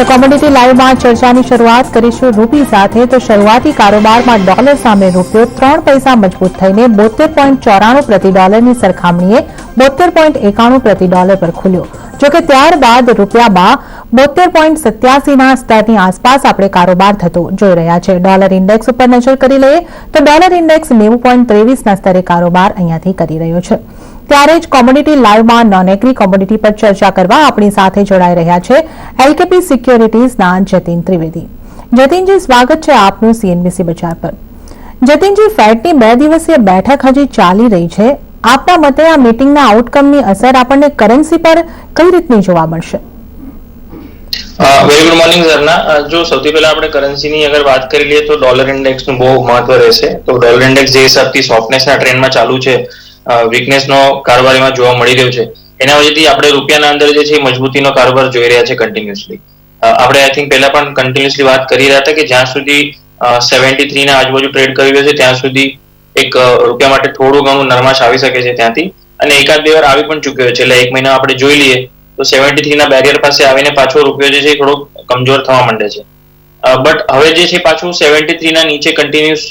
તો કોમોડિટી લાઈવમાં ચર્ચાની શરૂઆત કરીશું રૂપી સાથે। તો શરૂઆતી કારોબારમાં ડોલર સામે રૂપિયો 3 પૈસા મજબૂત થઈને 72.94 પ્રતિ ડોલરની સરખામણીએ 72.91 પ્રતિ ડોલર પર ખુલ્યો। જોકે ત્યારબાદ રૂપિયામાં 72.87ના સ્તરની આસપાસ આપણે કારોબાર થતો જોઈ રહ્યા છે। ડોલર ઇન્ડેક્સ ઉપર નજર કરી લઈએ તો ડોલર ઇન્ડેક્સ 90.23ના સ્તરે કારોબાર અહીંયાથી કરી રહ્યો છે। ત્યારે જ કોમોડિટી લાઈવમાં નોન એગ્રી કોમોડિટી પર ચર્ચા કરવા આપણી સાથે જોડાઈ રહ્યા છે એલકેપી સિક્યોરિટીઝના જતીન ત્રિવેદી। જતીનજી, સ્વાગત છે આપનું સીએનબીસી બજાર પર। જતીનજી, ફેડની 2 દિવસીય બેઠક હજી ચાલી રહી છે। આપના મતે આ મીટિંગના આઉટકમની અસર આપણને કરન્સી પર કઈ રીતની જોવા મળશે? Very good morning Jharna. જો સૌથી પહેલા આપણે કરન્સીની અગર વાત કરી લઈએ તો ડોલર ઇન્ડેક્સનું બહુ મહત્વ રહેશે। તો ડોલર ઇન્ડેક્સ જે હિસાબથી સોફ્ટનેસના ટ્રેન્ડમાં ચાલુ છે, વીકનેસનો કારોબારીમાં જોવા મળી રહ્યો છે, એના વજહથી આપણે રૂપિયાના અંદર જે છે મજબૂતીનો કારોબાર જોઈ રહ્યા છે કન્ટિન્યુઅસલી। આપણે આઈ થિંક પહેલા પણ કન્ટિન્યુઅસલી વાત કરી રહ્યા હતા કે જ્યાં સુધી 73 ના આજુબાજુ ટ્રેડ કરી રહ્યો છે ત્યાં સુધી એક રૂપિયા માટે થોડું ઘણું નરમાશ આવી શકે છે ત્યાંથી, અને એકાદ બે વાર આવી પણ ચૂક્યો છે। એટલે 1 મહિના આપણે જોઈ લઈએ તો 73 ના બેરિયર પાસે આવીને પાછો રૂપિયો જે છે થોડો કમજોર થવા માંડે છે। બટ હવે જે છે પાછું 73 ના નીચે કન્ટિન્યુઅસ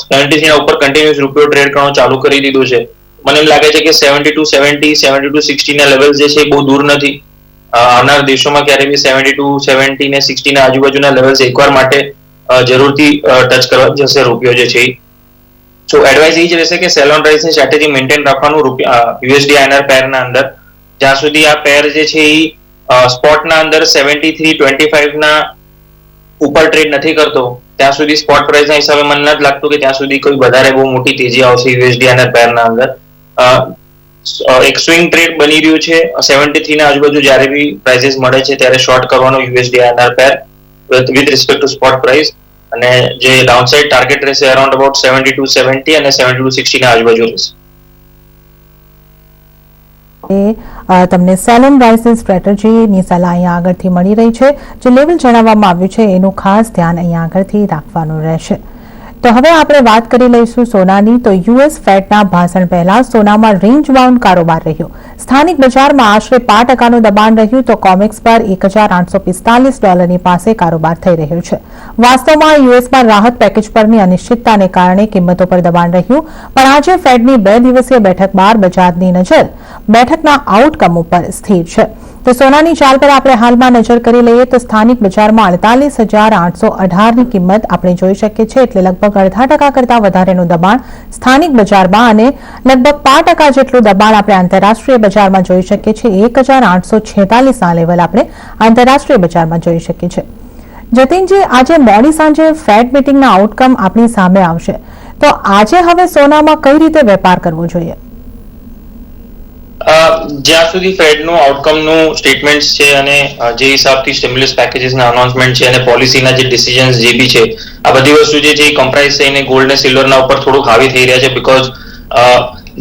73 ના ઉપર કન્ટિન્યુઅસ રૂપિયો ટ્રેડ કરવાનો ચાલુ કરી દીધું છે। મને એમ લાગે છે કે 72.70 72.60 ના લેવલ જે છે બહુ દૂર નથી। આવનાર દિવસોમાં ક્યારે બી 72, 70 ને 60 ના આજુબાજુના લેવલ્સ એકવાર માટે જરૂરથી ટચ કરવા જશે રૂપિયો જે છે। તો એડવાઇસ એ જ રહેશે કે સેલ ઓન રાઇઝની સ્ટ્રેટેજી મેન્ટેન રાખવાનું યુએસડી આઈએનઆર પેરના અંદર, જ્યાં સુધી આ પેર જે છે એ સ્પોટના અંદર 73.25 ના ઉપર ટ્રેડ નથી કરતો ત્યાં સુધી સ્પોટ પ્રાઇસના હિસાબે મને નથી લાગતું કે ત્યાં સુધી કોઈ વધારે બહુ મોટી તેજી આવશે યુએસડી આઈએનઆર પેરના અંદર। એક સ્વિંગ ટ્રેડ બની રહ્યું છે 73 ના આજુબાજુ જ્યારે બી પ્રાઇસીસ મળે છે ત્યારે શોર્ટ કરવાનો USD INR pair with respect to spot price, અને જે ડાઉનસાઇડ ટાર્ગેટ રહેશે અરાઉન્ડ અબાઉટ 72.70 અને 72.60 ના આજુબાજુ રહેશે। તમને સેલ ઓન રાઇઝની સ્ટ્રેટેજીની સલાહ અહીંયા આગળથી મળી રહી છે। જે લેવલ જણાવવામાં આવ્યું છે એનું ખાસ ધ્યાન અહીંયા આગળથી રાખવાનું રહેશે। તો હવે આપણે વાત કરી લઈશું સોનાની। તો યુએસ ફેડના ભાષણ પહેલા સોનામાં રેન્જ બાઉન્ડ કારોબાર રહ્યો। સ્થાનિક બજારમાં આશરે 5% દબાણ રહ્યું તો કોમેક્સ પર 1845 ડોલરની પાસે કારોબાર થઈ રહ્યો છે। વાસ્તવમાં યુએસમાં રાહત પેકેજ પરની અનિશ્ચિતતાને કારણે કિંમતો પર દબાણ રહ્યું, પણ આજે ફેડની 2 દિવસીય બેઠક બાદ બજારની નજર બેઠકના આઉટકમ ઉપર સ્થિર છે। તો સોનાની ચાલ પર આપણે હાલમાં નજર કરી લઈએ તો સ્થાનિક બજારમાં 48,818ની કિંમત આપણે જોઈ શકીએ છીએ, એટલે લગભગ 0.5% કરતા વધારેનું દબાણ સ્થાનિક બજારમાં અને લગભગ 5% જેટલું દબાણ આપણે આંતરરાષ્ટ્રીય બજારમાં જોઈ શકીએ છીએ। 1,846ના લેવલ આપણે આંતરરાષ્ટ્રીય બજારમાં જોઈ શકીએ છીએ। જતીનજી, આજે મોડી સાંજે ફેડ મીટિંગના આઉટકમ આપણી સામે આવશે, તો આજે હવે સોનામાં કઈ રીતે વેપાર કરવો જોઈએ? જ્યાં સુધી ફેડનું આઉટકમનું સ્ટેટમેન્ટ છે અને જે હિસાબથી સ્ટિમ્યુલસ પેકેજીસના અનાઉન્સમેન્ટ છે અને પોલિસીના જે ડિસિઝન્સ જે બી છે, આ બધી વસ્તુ જે છે એ કમ્પ્રાઇઝ થઈને ગોલ્ડ અને સિલ્વરના ઉપર થોડુંક હાવી થઈ રહ્યા છે, બીકોઝ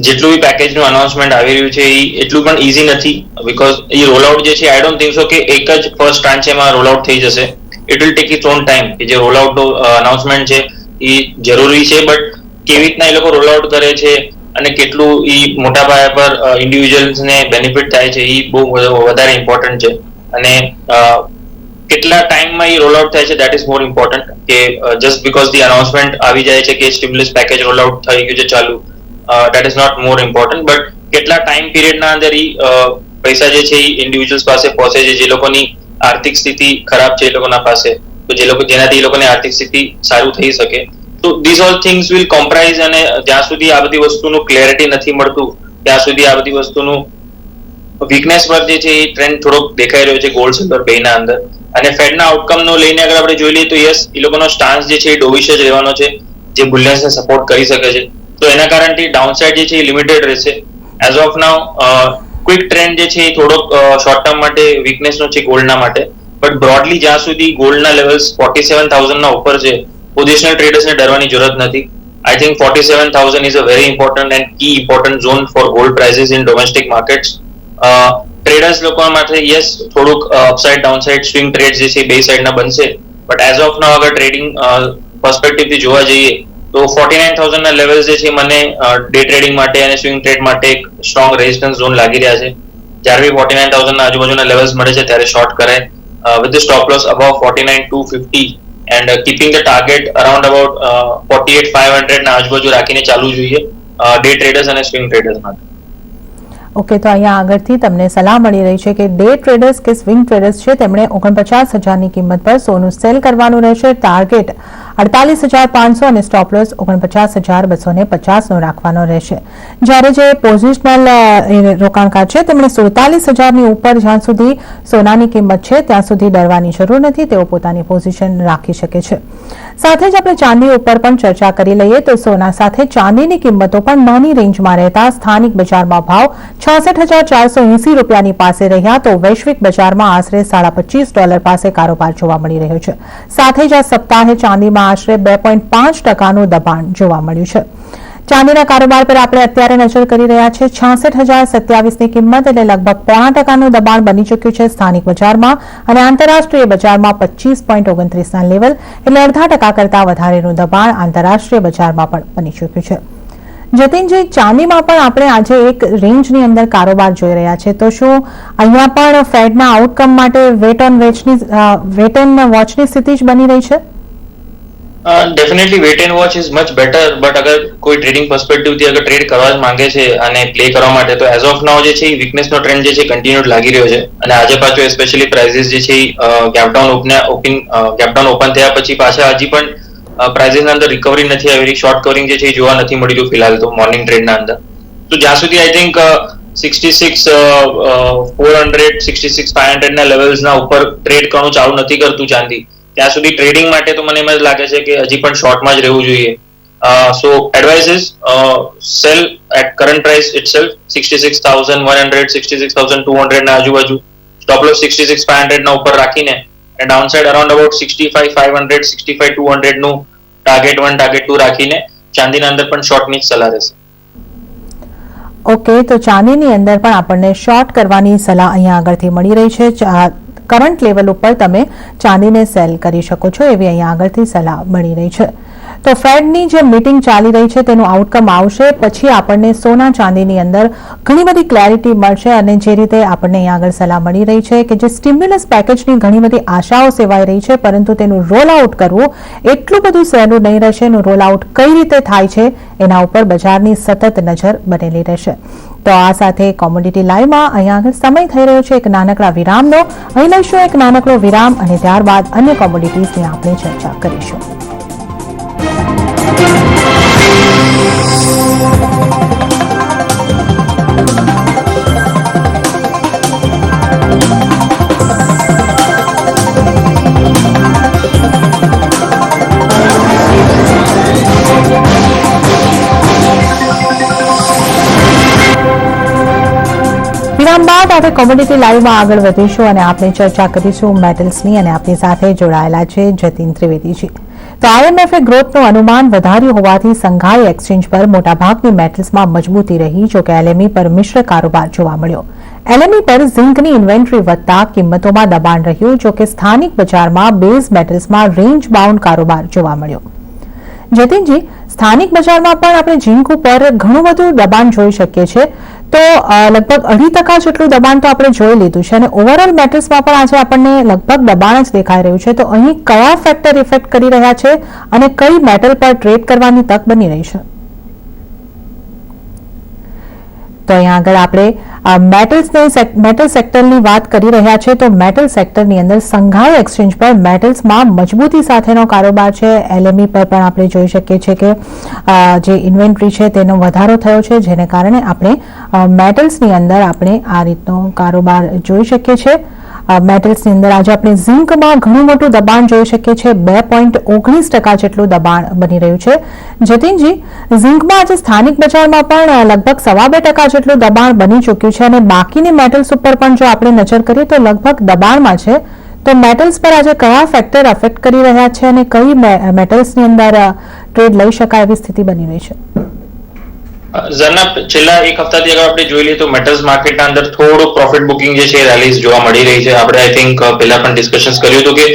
જેટલું બી પેકેજનું અનાઉન્સમેન્ટ આવી રહ્યું છે એ એટલું પણ ઇઝી નથી, બીકોઝ એ રોલઆઉટ જે છે આઈ ડોન્ટ થિંક સો કે એક જ ફર્સ્ટ ટ્રાન્ચેમાં રોલઆઉટ થઈ જશે। It will take its on time કે જે રોલઆઉટનું અનાઉન્સમેન્ટ છે એ જરૂરી છે, બટ કેવી રીતના એ લોકો રોલઆઉટ કરે છે અને કેટલું એ મોટા પાયા પર ઇન્ડિવિજ્યુઅલ્સને બેનિફિટ થાય છે એ બહુ વધારે ઇમ્પોર્ટન્ટ છે, અને કેટલા ટાઈમમાં એ રોલઆઉટ થાય છે દેટ ઇઝ મોર ઇમ્પોર્ટન્ટ કે જસ્ટ બીકોઝ ધી અનાઉન્સમેન્ટ આવી જાય છે કે સ્ટિમ્યુલસ પેકેજ રોલઆઉટ થઈ ગયું છે ચાલુ, that is not more important, but કેટલા ટાઈમ પીરિયડના અંદર એ પૈસા જે છે એ ઇન્ડિવિજ્યુઅલ્સ પાસે પહોંચે છે જે લોકોની આર્થિક સ્થિતિ ખરાબ છે એ લોકોના પાસે, તો જેનાથી એ લોકોની આર્થિક સ્થિતિ સારું થઈ શકે। તો ધીસ ઓલ થિંગ્સ વિલ કોમ્પ્રાઇઝ, અને જ્યાં સુધી આ બધી વસ્તુનું ક્લેરિટી નથી મળતું ત્યાં સુધી આ બધી વસ્તુનું વીકનેસ પર જે છે એ ટ્રેન્ડ થોડોક દેખાઈ રહ્યો છે ગોલ્ડ સિલ્વર બેના અંદર। અને ફેડના આઉટકમનો લઈને અગર આપણે જોઈ લઈએ તો યસ, એ લોકોનો સ્ટાન્સ જે છે એ ડોવિશ જ રહેવાનો છે, જે બુલિયન્સને સપોર્ટ કરી શકે છે, તો એના કારણથી ડાઉનસાઇડ જે છે એ લિમિટેડ રહેશે as of now. Quick trend જે છે એ થોડોક શોર્ટ ટર્મ માટે વીકનેસનો છે ગોલ્ડના માટે, બટ બ્રોડલી જ્યાં સુધી ગોલ્ડના લેવલ્સ 47,000ના ઉપર છે, પોઝિશનલ ટ્રેડર્સને ડરવાની જરૂરત નથી। I think 47,000 is a very important and key important zone for gold prices in domestic markets. Traders લોકો માટે યસ થોડુંક અપસાઇડ ડાઉનસાઇડ સ્વિંગ ટ્રેડ જે છે બે સાઇડના બનશે, બટ એઝ ઓફ નાઉ અગર ટ્રેડિંગ પર્સપેક્ટિવથી જોવા જઈએ તો 49,000ના લેવલ જે છે મને ડે ટ્રેડિંગ માટે અને સ્વિંગ ટ્રેડ માટે એક સ્ટ્રોંગ રેઝિસ્ટન્સ ઝોન લાગી રહ્યા છે। જ્યારે બી 49,000ના આજુબાજુના લેવલ્સ મળે છે ત્યારે શોર્ટ કરાય, with the stop loss above 49,250 and keeping the target around about 48,500 ના આજુબાજુ રાખીને ચાલવું જોઈએ ડે ટ્રેડર્સ અને સ્વિંગ ટ્રેડર્સ માટે. ઓકે, તો અહીંયા આગળથી તમને સલાહ મળી રહી છે કે ડે ટ્રેડર્સ કે સ્વિંગ ટ્રેડર્સ છે તેમણે 49,000ની કિંમત પર સોનું સેલ કરવાનું રહેશે. ટાર્ગેટ 48,500 અને સ્ટોપ લોસ 49,250નો રાખવાનો રહેશે. જ્યારે જે પોઝિશનલ રોકાણકાર છે તેમણે 47,000ની ઉપર જ્યાં સુધી સોનાની કિંમત છે ત્યાં સુધી ડરવાની જરૂર નથી, તેઓ પોતાની પોઝિશન રાખી શકે છે. સાથે જ આપણે ચાંદી ઉપર પણ ચર્ચા કરી લઈએ તો સોના સાથે ચાંદીની કિંમતો પણ નાની રેન્જમાં રહેતા સ્થાનિક બજારમાં ભાવ ₹66,480 પાસે રહ્યા તો વૈશ્વિક બજારમાં આશરે $25.5 પાસે કારોબાર જોવા મળી રહ્યો છે. સાથે જ આ સપ્તાહે ચાંદીમાં આશરે 2.5%નું દબાણ જોવા મળ્યું છે. ચાંદીના કારોબાર પર આપણે અત્યારે નજર કરી રહ્યા છે. 66,027ની કિંમત એટલે લગભગ 0.5%નું દબાણ બની ચૂક્યું છે સ્થાનિક બજારમાં અને આંતરરાષ્ટ્રીય બજારમાં 25.29ના લેવલ એટલે 0.5% કરતા વધારેનું દબાણ આંતરરાષ્ટ્રીય બજારમાં પણ બની ચૂક્યું છે. જતીનજી, ચાંદીમાં પણ આપણે આજે એક રેન્જની અંદર કારોબાર જોઈ રહ્યા છે, તો શું અહીંયા પણ ફેડના આઉટકમ માટે વેટ ઓન વોચની સ્થિતિ જ બની રહી છે? Definitely wait and watch is much better, but અગર કોઈ ટ્રેડિંગ પર્સપેક્ટિવ થી અગર ટ્રેડ કરવા જ માંગે છે અને પ્લે કરવા માટે તો એઝ ઓફ નાઉ જે છે વીકનેસનો ટ્રેન્ડ જે છે કન્ટિન્યુડ લાગી રહ્યો છે અને આજે પાછો સ્પેશિયલી પ્રાઇસીસ જે છે ગેપડાઉન ઓપન થયા પછી પાછા હજી પણ પ્રાઇસીસના અંદર રિકવરી નથી આવી, શોર્ટ કવરિંગ જે છે જોવા નથી મળી રહ્યું ફિલહાલ તો મોર્નિંગ ટ્રેડના અંદર. તો જ્યાં સુધી આઈ થિંક 66,400 66,500 ના લેવલ્સના ઉપર ટ્રેડ કરવાનું ચાલુ નથી કરતું ચાંદી, ત્યાં સુધી ટ્રેડિંગ માટે તો મને એમ જ લાગે છે કે હજી પણ શોર્ટમાં જ રહેવું જોઈએ. So advice is sell at current price itself 66,100 66,200 ના આજુબાજુ, સ્ટોપ લોસ 66,500 ના ઉપર રાખીને અને ડાઉનસાઇડ અરાઉન્ડ અબાઉટ 65,500 65,200 નું ટાર્ગેટ 1 ટાર્ગેટ 2 રાખીને ચાંદીના અંદર પણ શોર્ટની સલાહ રહેશે. ઓકે, તો ચાંદીની અંદર પણ આપણને શોર્ટ કરવાની સલાહ અહીંયા આગળથી મળી રહી છે. કરંટ લેવલ ઉપર તમે ચાંદીને સેલ કરી શકો છો એવી અહીંયા આગળથી સલાહ મળી રહી છે. તો ફેડની જે મીટિંગ ચાલી રહી છે તેનું આઉટકમ આવશે પછી આપણને સોના ચાંદીની અંદર ઘણી બધી ક્લેરિટી મળશે અને જે રીતે આપણને અહીંયા આગળ સલાહ મળી રહી છે કે જે સ્ટિમ્યુલસ પેકેજની ઘણી બધી આશાઓ સેવાઈ રહી છે પરંતુ તેનું રોલ આઉટ કરવું એટલું બધું સહેલું નહીં રહેશે. એનું રોલ આઉટ કઈ રીતે થાય છે એના ઉપર બજારની સતત નજર બનેલી રહેશે. તો આ સાથે કોમોડિટી લાઈવમાં અહીંયા આગળ સમય થઈ રહ્યો છે એક નાનકડા વિરામનો. અહીં લઈશું એક નાનકડો વિરામ અને ત્યારબાદ અન્ય કોમોડિટીઝની આપણે ચર્ચા કરીશું. વિરામ બાદ આપણે કોમોડિટી લાઈવમાં આગળ વધીશું અને આપણે ચર્ચા કરીશું મેટલ્સની અને આપણી સાથે જોડાયેલા છે જતીન ત્રિવેદીજી. તો આઈએમએફે ગ્રોથનું અનુમાન વધાર્યું હોવાથી સંઘાઈ એક્સચેન્જ પર મોટાભાગની મેટલ્સમાં મજબૂતી રહી, જોકે એલએમઈ પર મિશ્ર કારોબાર જોવા મળ્યો. એલએમઈ પર ઝિંકની ઇન્વેન્ટરી વધતા કિંમતોમાં દબાણ રહ્યું, જોકે સ્થાનિક બજારમાં બેઝ મેટલ્સમાં રેન્જ બાઉન્ડ કારોબાર જોવા મળ્યો. જતીનજી, સ્થાનિક બજારમાં પણ આપણે ઝિંક ઉપર ઘણું બધું દબાણ જોઈ શકીએ છીએ, તો લગભગ 2.5% જેટલું દબાણ તો આપણે જોઈ લીધું છે અને ઓવરઓલ મેટલ્સમાં પણ આજે આપણને લગભગ દબાણ જ દેખાઈ રહ્યું છે. તો અહીં કયા ફેક્ટર ઇફેક્ટ કરી રહ્યા છે અને કઈ મેટલ પર ટ્રેડ કરવાની તક બની રહી છે? તો અહીંયા આગળ આપણે મેટલ સેક્ટરની વાત કરી રહ્યા છે. તો મેટલ સેક્ટરની અંદર સંઘાઈ એક્સચેન્જ પર મેટલ્સમાં મજબૂતી સાથેનો કારોબાર છે. એલએમઈ પર પણ આપણે જોઈ શકીએ છીએ કે જે ઇન્વેન્ટરી છે તેનો વધારો થયો છે, જેને કારણે આપણે મેટલ્સની અંદર આપણે આ રીતનો કારોબાર જોઈ શકીએ છીએ. મેટલ્સની અંદર આજે આપણે ઝિંકમાં ઘણું મોટું દબાણ જોઈ શકીએ છીએ, 2.19% જેટલું દબાણ બની રહ્યું છે. જતીનજી, ઝિંકમાં આજે સ્થાનિક બજારમાં પણ લગભગ 2.25% જેટલું દબાણ બની ચૂક્યું છે અને બાકીની મેટલ્સ ઉપર પણ જો આપણે નજર કરીએ તો લગભગ દબાણમાં છે. તો મેટલ્સ પર આજે કયા ફેક્ટર અફેક્ટ કરી રહ્યા છે અને કઈ મેટલ્સની અંદર ટ્રેડ લઈ શકાય એવી સ્થિતિ બની રહી છે? ઝરના છેલ્લા એક હપ્તાથી અગર આપણે જોઈ લઈએ તો મેટલ્સ માર્કેટના અંદર થોડું પ્રોફિટ બુકિંગ જે છે રેલીઝ જોવા મળી રહી છે. આપણે આઈ થિંક પહેલા પણ ડિસ્કશન્સ કર્યું હતું કે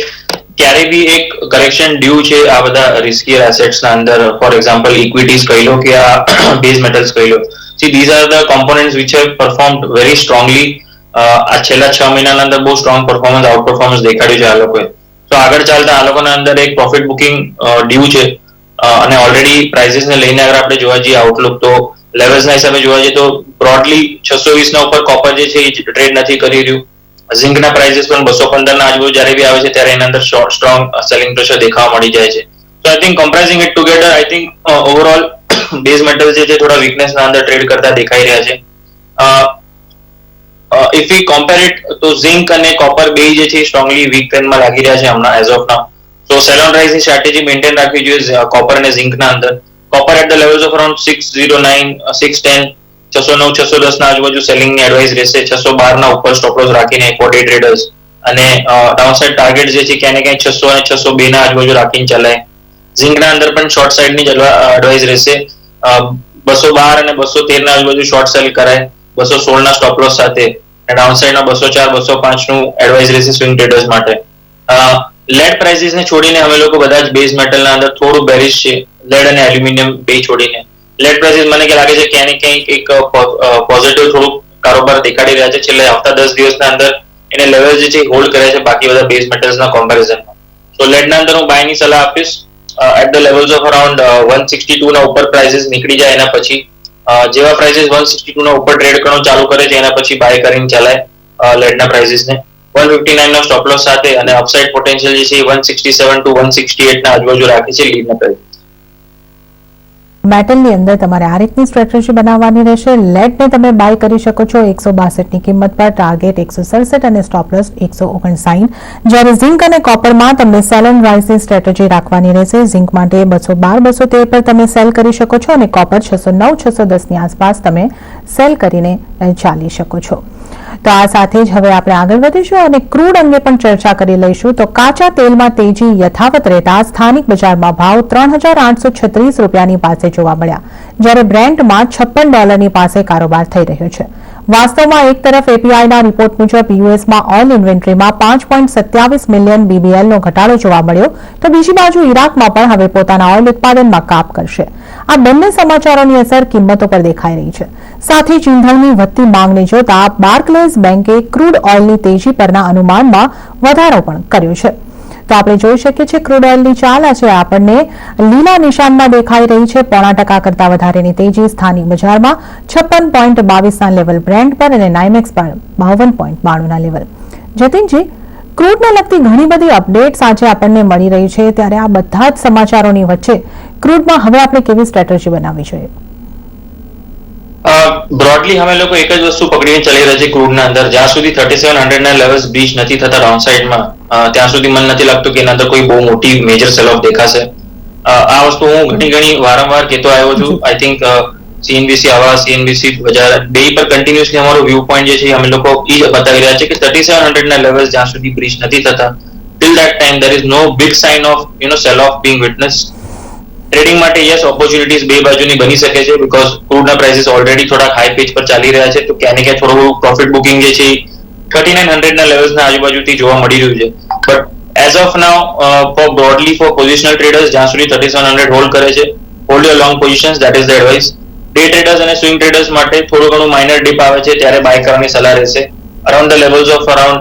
ક્યારે બી એક કરેક્શન ડ્યુ છે આ બધા રિસ્કીયર એસેટ્સના અંદર. ફોર એક્ઝામ્પલ ઇક્વિટીઝ કહી લો કે આ બેઝ મેટલ્સ કહી લો. See, these are the components which have performed very strongly આ છેલ્લા 6 મહિનાના અંદર બહુ સ્ટ્રોંગ પરફોર્મન્સ આઉટ પરફોર્મન્સ દેખાડ્યું છે આ લોકોએ. તો આગળ ચાલતા આ લોકોના અંદર એક પ્રોફિટ બુકિંગ ડ્યુ છે અને ઓલરેડી પ્રાઇસીસને લઈને અગર આપણે જોવા જઈએ આઉટલુક તો લેવલ્સના હિસાબે જોવા જઈએ તો બ્રોડલી 620 ના ઉપર કોપર જે છે એ ટ્રેડ નથી કરી રહ્યું. ઝિંકના પ્રાઇસીસ પણ 215 ના આજુબાજુ જ્યારે બી આવે છે ત્યારે એના અંદર સ્ટ્રોંગ સેલિંગ પ્રેશર દેખાવા મળી જાય છે. So I think comprising it together, I think overall base metals જે છે થોડા વીકનેસ ના અંદર ટ્રેડ કરતા દેખાઈ રહ્યા છે. If we compare it તો ઝિંક અને કોપર બે જે છે સ્ટ્રોંગલી વીક ટ્રેન્ડમાં લાગી રહ્યા છે હમણાં as of now. So sell on rise ની સ્ટ્રેટેજી મેન્ટેન રાખવી જોઈએ કોપર અને ઝિંકના અંદર. Copper at the levels of around 609, 610, 609, 610 ના આજુબાજુ સેલિંગની એડવાઇસ રહેશે. 612 ના ઉપર સ્ટોપ લોસ રાખીને ફોર ડે ટ્રેડર્સ અને ડાઉનસાઇડ ટાર્ગેટ જે છે ક્યાંને ક્યાંય 600 અને 602 ના આજુબાજુ રાખીને ચલાય. ઝિંકના અંદર પણ શોર્ટ સાઇડની જ એડવાઇસ રહેશે. 212 અને 213 ના આજુબાજુ શોર્ટ સેલ કરાય 216 ના સ્ટોપ લોસ સાથે અને ડાઉનસાઇડના 204, 205 નું એડવાઇસ રહેશે સ્વિંગ ટ્રેડર્સ માટે. લેડ પ્રાઇસીસને છોડીને અમે લોકો બધા જ બેઝ મેટલના અંદર થોડું બેરિશ છે. લેડ અને એલ્યુમિનિયમ બે છોડીને લેડ પ્રાઇસીસ મને લાગે છે ક્યાંને ક્યાંક એક પોઝિટિવ થોડું કારોબાર દેખાડી રહ્યા છે. છેલ્લા હપ્તા 10 દિવસના અંદર એને લેવલ જે છે હોલ્ડ કર્યા છે બાકી બધા બેઝ મેટલ્સના કોમ્પેરિઝનમાં. તો લેડના અંદર હું બાયની સલાહ આપીશ at the levels of around 162 ના ઉપર પ્રાઇસીસ નીકળી જાય એના પછી જેવા પ્રાઇસીસ 162 ના ઉપર ટ્રેડ કરવાનું ચાલુ કરે છે એના પછી બાય કરીને ચલાય લેડના પ્રાઇસીસને 159 ના સ્ટોપ લોસ સાથે અને અપસાઇડ પોટેન્શિયલ જે છે 167 ટુ 168 ના આજુબાજુ રાખે છે લીડના પ્રાઇસ. મેટલની અંદર તમારે આ રીતની સ્ટ્રેટેજી બનાવવાની રહેશે. લેડને તમે બાય કરી શકો છો 162 ની કિંમત પર, ટાર્ગેટ 167 અને સ્ટોપ લોસ 159. જ્યારે ઝિંક અને કોપરમાં તમને સેલ એન્ડ રાઇઝની સ્ટ્રેટેજી રાખવાની રહેશે. ઝિંક માટે 212, 213 પર તમે સેલ કરી શકો છો અને કોપર 609, 610 ની આસપાસ તમે સેલ કરીને ચાલી શકો છો. તો આ સાથે જ હવે આપણે આગળ વધીશું અને ક્રૂડ અંગે પણ ચર્ચા કરી લઈશું. તો કાચા તેલમાં તેજી યથાવત રહેતા સ્થાનિક બજારમાં ભાવ $3,836 ની પાસે જોવા મળ્યા, જ્યારે બ્રેન્ટમાં $56 પાસે કારોબાર થઈ રહ્યો છે. વાસ્તવમાં એક તરફ એપીઆઈના રિપોર્ટ મુજબ યુએસમાં ઓઇલ ઇન્વેન્ટરીમાં 5.27 મિલિયન BBLનો ઘટાડો જોવા મળ્યો, તો બીજી બાજુ ઇરાકમાં પણ હવે પોતાના ઓઇલ ઉત્પાદનમાં કાપ કરશે. આ બંને સમાચારોની અસર કિંમતો પર દેખાઈ રહી છે. સાથે જ ઈંધણની વધતી માંગને જોતા બાર્કલેઝ બેન્કે ક્રૂડ ઓઇલની તેજી પરના અનુમાનમાં વધારો પણ કર્યો છે. તો આપણે જોઈ શકીએ છીએ ક્રૂડ ઓઇલની ચાલ છે આપણને લીલા નિશાનમાં દેખાઈ રહી છે. 0.5% કરતા વધારેની તેજી સ્થાનિક બજારમાં 56.22 ના લેવલ બ્રેન્ટ પર અને નાઇમેક્સ પર 52.92 ના લેવલ. જતીનજી, ક્રૂડને લગતી ઘણી બધી અપડેટ્સ આજે આપણને મળી રહી છે, ત્યારે આ બધા જ સમાચારોની વચ્ચે ક્રૂડમાં હવે આપણે કેવી સ્ટ્રેટેજી બનાવવી જોઈએ? બ્રોડલી અમે લોકો એક જ વસ્તુ પકડીને ચાલી રહ્યા છે ક્રૂડના અંદર. જ્યાં સુધી 3700 ના લેવલ્સ બ્રીચ નથી થતા ડાઉનસાઇડમાં ત્યાં સુધી મને નથી લાગતું કે એના અંદર કોઈ બહુ મોટી મેજર સેલ ઓફ દેખાશે. આ વસ્તુ હું ઘણી વારંવાર કહેતો આવ્યો છું. આઈ થિંક સીએનબીસી આવા સીએનબીસી બજાર બે પર કન્ટિન્યુઅસલી અમારો વ્યૂ પોઈન્ટ જે છે અમે લોકો એ બતાવી રહ્યા છે કે 3700 ના લેવલ્સ જ્યાં સુધી બ્રીચ નથી થતા till that time there is no big sign of sell off being witnessed. Trading માટે યસ ઓપોર્ચ્યુનિટીઝ બે બાજુની બની શકે છે બીકોઝ ક્રૂડના પ્રાઇસીસ ઓલરેડી થોડા હાઈ પેજ પર ચાલી રહ્યા છે, તો ક્યાંને ક્યાં થોડું પ્રોફિટ બુકિંગ જે છે 3900 ના લેવલ્સના આજુબાજુથી જોવા મળી રહ્યું છે. But as of now for broadly for positional traders જ્યાં સુધી 3700 હોલ્ડ કરે છે, hold your long positions, that is the advice. Day traders અને સ્વિંગ ટ્રેડર્સ માટે થોડું ઘણું માઇનર ડિપ આવે છે ત્યારે બાય કરવાની સલાહ રહેશે. Around the levels of around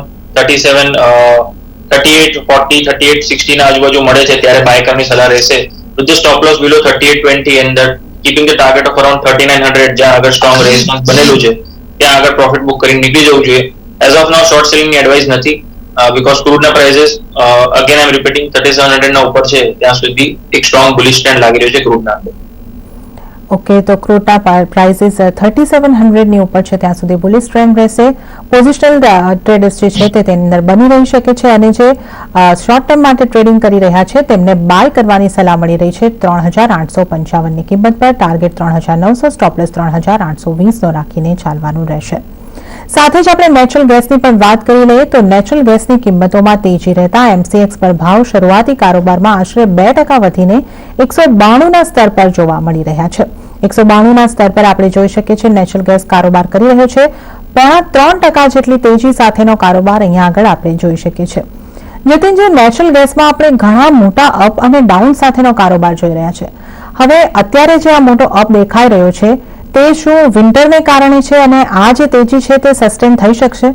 38, 40, 38, 60 ના આજુબાજુ મળે છે ત્યારે બાય કરવાની સલાહ રહેશે. with the stop loss below 3820 and that keeping the target of around 3900 જ્યાં આગળ સ્ટ્રોંગ રેઝિસ્ટન્સ બનેલું છે ત્યાં આગળ પ્રોફિટ બુક કરીને નીકળી જવું જોઈએ. As of now short selling ની એડવાઇસ નથી બીકોઝ ક્રૂડના prices again I am repeating 3700 ના ઉપર છે ત્યાં સુધી એક સ્ટ્રોંગ બુલિશ ટ્રેન્ડ લાગી રહ્યો છે ક્રૂડના અંદર. ઓકે, તો ક્રૂડના પ્રાઇસીસ 3700 ની ઉપર છે ત્યાં સુધી બુલિશ ટ્રેન્ડ રહેશે. પોઝિશનલ ટ્રેડર્સ જે છે તે તેની અંદર બની રહી શકે છે અને જે શોર્ટ ટર્મ માટે ટ્રેડિંગ કરી રહ્યા છે તેમને બાય કરવાની સલાહ મળી રહી છે 3855 ની કિંમત પર, ટાર્ગેટ 3900, સ્ટોપ લોસ 3820 નો રાખીને ચાલવાનું રહેશે. સાથે જ આપણે નેચરલ ગેસની પણ વાત કરી લઈએ તો નેચરલ ગેસની કિંમતોમાં તેજી રહેતા એમસીએક્સ પર ભાવ શરૂઆતી કારોબારમાં આશરે 2% વધીને 192 ના સ્તર પર જોવા મળી રહ્યા છે. 192 ના સ્તર પર આપણે જોઈ શકીએ છીએ નેચરલ ગેસ કારોબાર કરી રહ્યો છે. 3% જેટલી તેજી સાથેનો કારોબાર અહીંયા આગળ આપણે જોઈ શકીએ છીએ. જતીનજી, નેચરલ ગેસમાં આપણે ઘણા મોટા અપ અને ડાઉન સાથેનો કારોબાર જોઈ રહ્યા છે. હવે અત્યારે જે આ મોટો અપ દેખાઈ રહ્યો છે તે શું વિન્ટરને કારણે છે અને આ જે તેજી છે તે સસ્ટેન થઈ શકશે?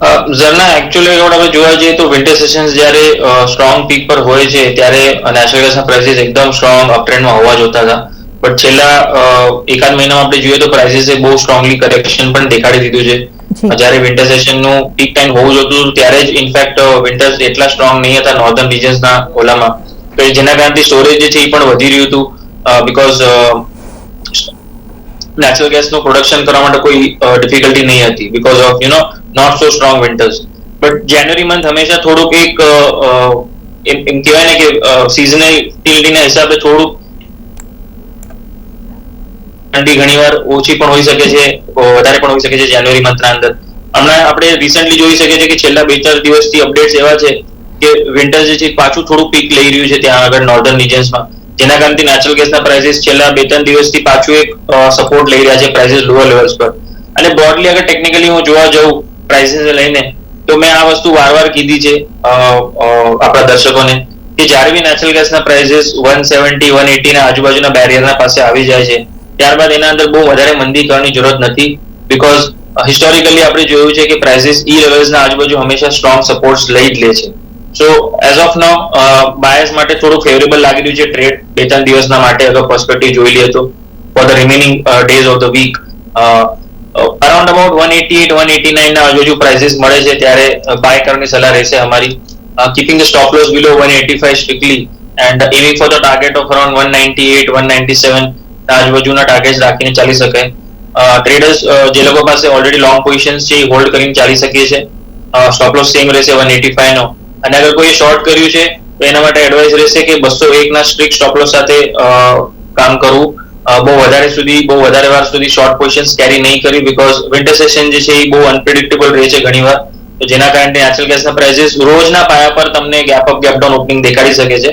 ઝરના એકચ્યુઅલી આપણે જોવા જઈએ તો વિન્ટર સેશન્સ જ્યારે સ્ટ્રોંગ પીક પર હોય છે ત્યારે નેચરલ ગેસના પ્રાઇસીસ એકદમ સ્ટ્રોંગ અપટ્રેન્ડમાં હોવા જોતા હતા, બટ છેલ્લા એકાદ મહિનામાં આપણે જોઈએ તો પ્રાઇસીસે બહુ સ્ટ્રોંગલી કરેક્શન પણ દેખાડી દીધું છે. જ્યારે વિન્ટર સેશનનું પીક ટાઈમ હોવું જોતું હતું ત્યારે જ ઇનફેક્ટ વિન્ટર્સ એટલા સ્ટ્રોંગ નહીં હતા નોર્ધન રિજન્સના ઓલામાં, તો જેના કારણે સ્ટોરેજ જે છે એ પણ વધી રહ્યું હતું, બીકોઝ નેચરલ ગેસનું પ્રોડક્શન કરવા માટે કોઈ ડિફિકલ્ટી નહીં હતી because of not so strong winters. But January month હંમેશા થોડુંક એક એમ કહેવાય ને કે સિઝનેલિટીના હિસાબે થોડુંક ઠંડી ઘણીવાર ઓછી પણ હોઈ શકે છે, વધારે પણ હોઈ શકે છે જાન્યુઆરી મંથના અંદર. હમણાં આપણે રિસેન્ટલી જોઈ શકીએ છીએ કે છેલ્લા 2-4 દિવસથી અપડેટ્સ એવા છે કે વિન્ટર જે છે પાછું થોડું પીક લઈ રહ્યું છે ત્યાં આગળ નોર્ધન રિજન્સમાં, જેના કારણે નેચરલ ગેસના પ્રાઇસીસ છેલ્લા 2-3 દિવસથી પાછું એક સપોર્ટ લઈ રહ્યા છે પ્રાઇસીસ લોઅર લેવલ્સ પર. અને બ્રોડલી અગર ટેકનિકલી હું જોવા જાઉં પ્રાઇસીસને લઈને તો મેં આ વસ્તુ વારવાર કીધી છે આપણા દર્શકોને કે જ્યારે બી નેચરલ ગેસના પ્રાઇસીસ 170-180 ના આજુબાજુના બેરિયરના પાસે આવી જાય છે ત્યારબાદ એના અંદર બહુ વધારે મંદી કરવાની જરૂરત નથી, બીકોઝ હિસ્ટોરિકલી આપણે જોયું છે કે પ્રાઇસીસ લેવલ્સના આજુબાજુ હંમેશા સ્ટ્રોંગ સપોર્ટ્સ લઈ જ લે છે. સો એઝ ઓફ નાઉ બાયર્સ માટે થોડું ફેવરેબલ લાગી રહ્યું છે ટ્રેડ 2-3 દિવસના માટે અગર પર્સપેક્ટિવ જોઈ લઈએ તો for the remaining days of the week. Around about 188-189 ના આજુબાજુ પ્રાઇસીસ મળે છે ત્યારે બાય કરવાની સલાહ રહેશે અમારી, keeping the stop loss below 185 strictly and aiming for the target of around 198-197 આજુબાજુના ટાર્ગેટ્સ રાખીને ચાલી શકે. ટ્રેડર્સ જે લોકો પાસે ઓલરેડી લોંગ પોઝિશન્સ છે એ હોલ્ડ કરીને ચાલી શકીએ છે. સ્ટોપ લોસ સેમ રહેશે 185 નો, અને અગર કોઈ શોર્ટ કર્યું છે તો એના માટે એડવાઇસ રહેશે કે 201 ના સ્ટ્રિક્ટ સ્ટોપ લોસ સાથે કામ કરવું, બહુ વધારે વાર સુધી શોર્ટ પોઝિશન્સ કેરી નહીં કરવી, બીકોઝ વિન્ટર સેશન જે છે એ બહુ અનપ્રેડિક્ટેબલ રહે છે ઘણીવાર, તો જેના કારણે નેચરલ ગેસના પ્રાઇસીસ રોજના પાયા પર તમને gap up gap down opening દેખાડી શકે છે.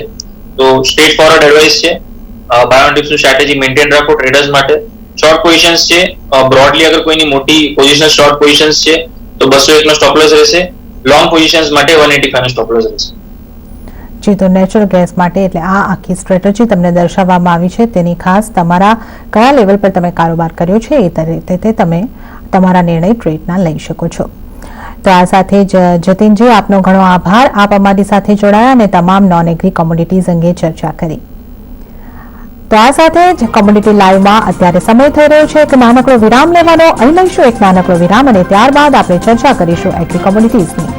તો સ્ટ્રેટ ફોરવર્ડ એડવાઇસ છે, બાય ઓન ડિપ્સનું સ્ટ્રેટેજી મેન્ટેન રાખો ટ્રેડર્સ માટે. શોર્ટ પોઝિશન્સ છે બ્રોડલી અગર કોઈની મોટી પોઝિશન શોર્ટ પોઝિશન્સ છે તો 201 નો સ્ટોપ લોસ રહેશે, લોંગ પોઝિશન્સ માટે 185 નો સ્ટોપ લોસ રહેશે. જી, તો નેચરલ ગેસ માટે એટલે આ આખી સ્ટ્રેટેજી તમને દર્શાવવામાં આવી છે, તેની ખાસ તમારા કયા લેવલ પર તમે કારોબાર કર્યો છે એ રીતે તમે તમારા નિર્ણય ટ્રેડના લઈ શકો છો. તો આ સાથે જ જતીનજી, આપનો ઘણો આભાર, આપ અમારી સાથે જોડાયા અને તમામ નોન એગ્રી કોમોડિટીઝ અંગે ચર્ચા કરી. તો આ સાથે જ કોમોડિટી લાઈવમાં અત્યારે સમય થઈ રહ્યો છે કે નાનકડો વિરામ લેવાનો. અહીં લઈશું એક નાનકડો વિરામ અને ત્યારબાદ આપણે ચર્ચા કરીશું એગ્રી કોમોડિટીઝની.